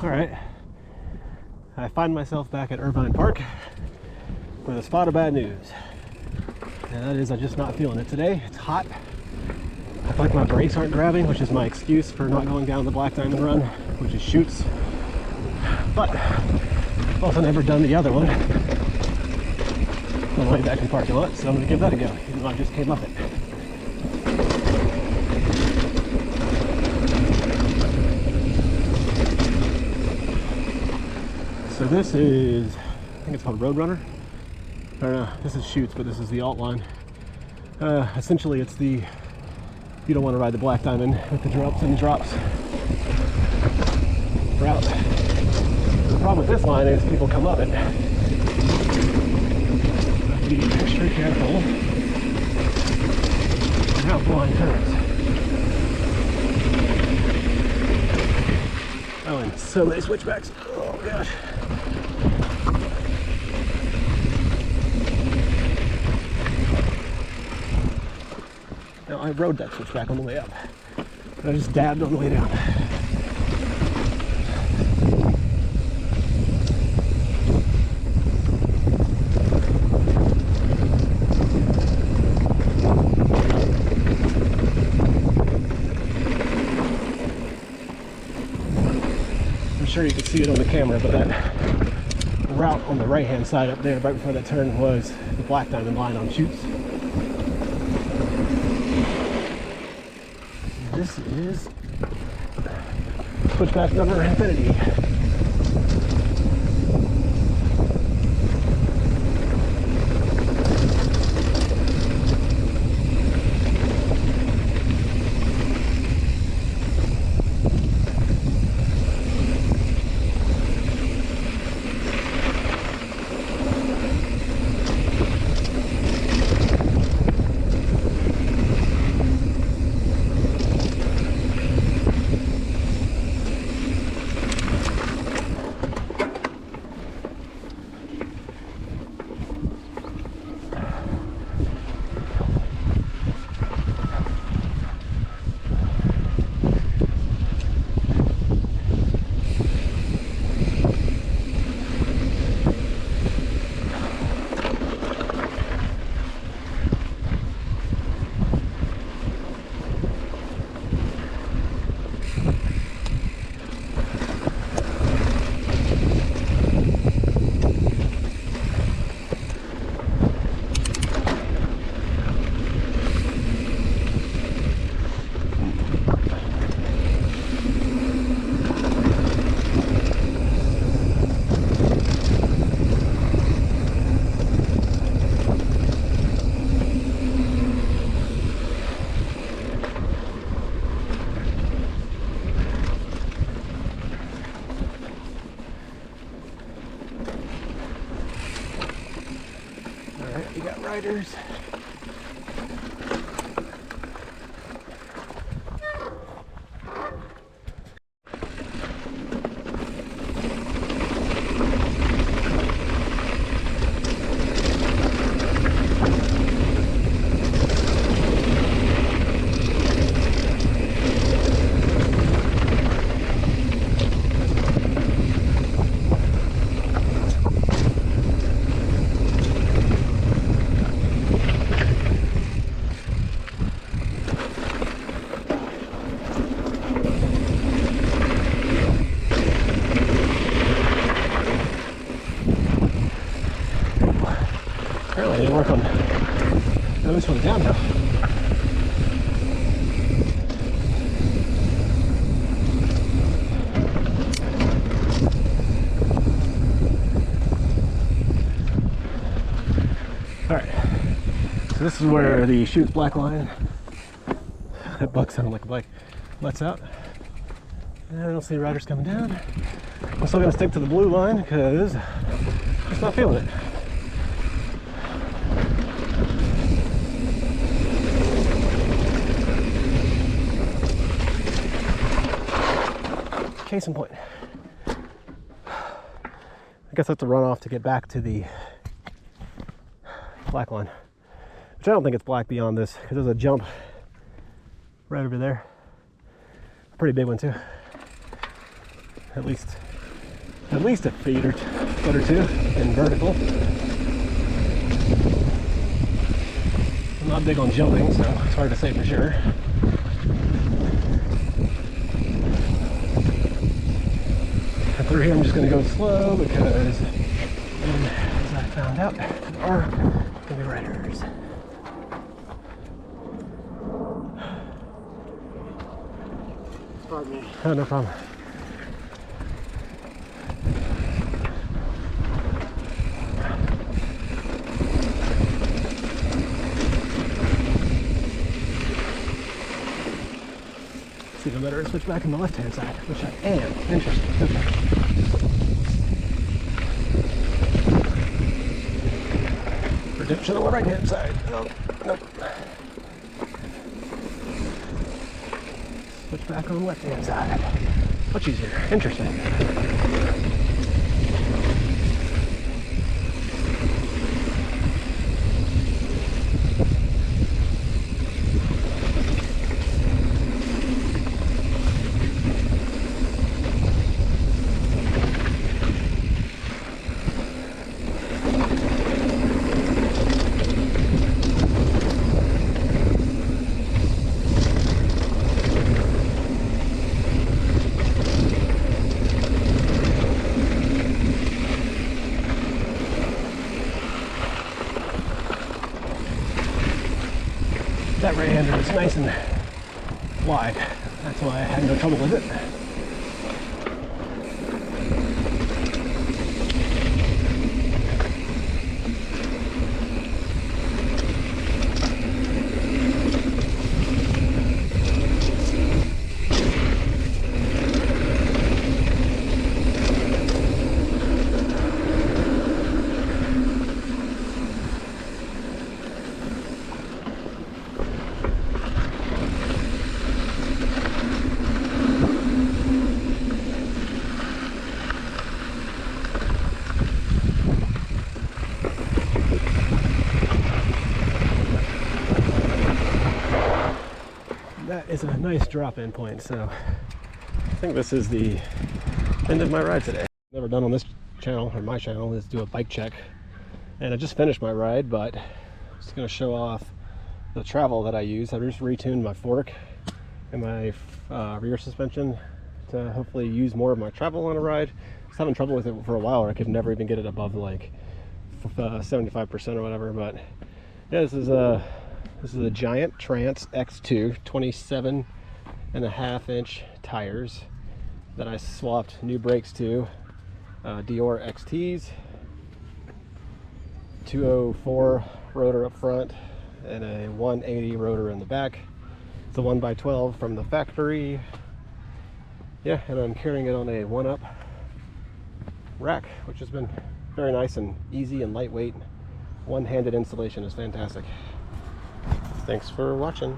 All right, I find myself back at Irvine Park with a spot of bad news. And that is I'm just not feeling it today. It's hot. I feel like my brakes aren't grabbing, which is my excuse for not going down the Black Diamond Run, which is Chutes. But I've also never done the other one on the way back to the parking lot, so I'm going to give that a go, even though I just came up it. So this is, I think it's called Roadrunner. I don't know, this is Chutes, but this is the alt line. Essentially it's the, you don't want to ride the Black Diamond with the drops and drops route. The problem with this line is people come up it. Have to be extra careful around blind turns. Oh, and so many switchbacks. Oh gosh. Now, I rode that switchback on the way up, but I just dabbed on the way down. I'm sure you can see it on the camera, but that route on the right-hand side up there, right before that turn, was the Black Diamond line on Chutes. This is switchback number infinity. You got riders. Apparently I didn't work on this one downhill. Alright, so this is where the Chutes black line, that buck sounded like a bike, lets out. And I don't see riders coming down. I'm still going to stick to the blue line because I'm just not feeling it. Case in point. I guess I have to run off to get back to the black line, which I don't think it's black beyond this because there's a jump right over there. A pretty big one too. At least at least a foot or two in vertical. I'm not big on jumping, so it's hard to say for sure. And through here I'm just going to go slow because, as I found out, there are going to be riders. Pardon me. Oh, no problem. See if I better switch back on the left-hand side, which I am. Interesting. Okay. Redemption on the right-hand side. Oh, nope. Switch back on the left-hand side. Much easier. Interesting. That right-hander is nice and wide. That's why I had no trouble with it. That is a nice drop-in point, so I think this is the end of my ride today. Never done on this channel, or my channel, is do a bike check. And I just finished my ride, but I'm just going to show off the travel that I use. I just retuned my fork and my rear suspension to hopefully use more of my travel on a ride. I was having trouble with it for a while, or I could never even get it above like 75% or whatever, but yeah, this is a Giant Trance X2 27.5-inch tires that I swapped new brakes to, Dior XTs, 204 rotor up front and a 180 rotor in the back. It's a 1x12 from the factory. Yeah, and I'm carrying it on a 1-up rack, which has been very nice and easy and lightweight. One-handed installation is fantastic. Thanks for watching.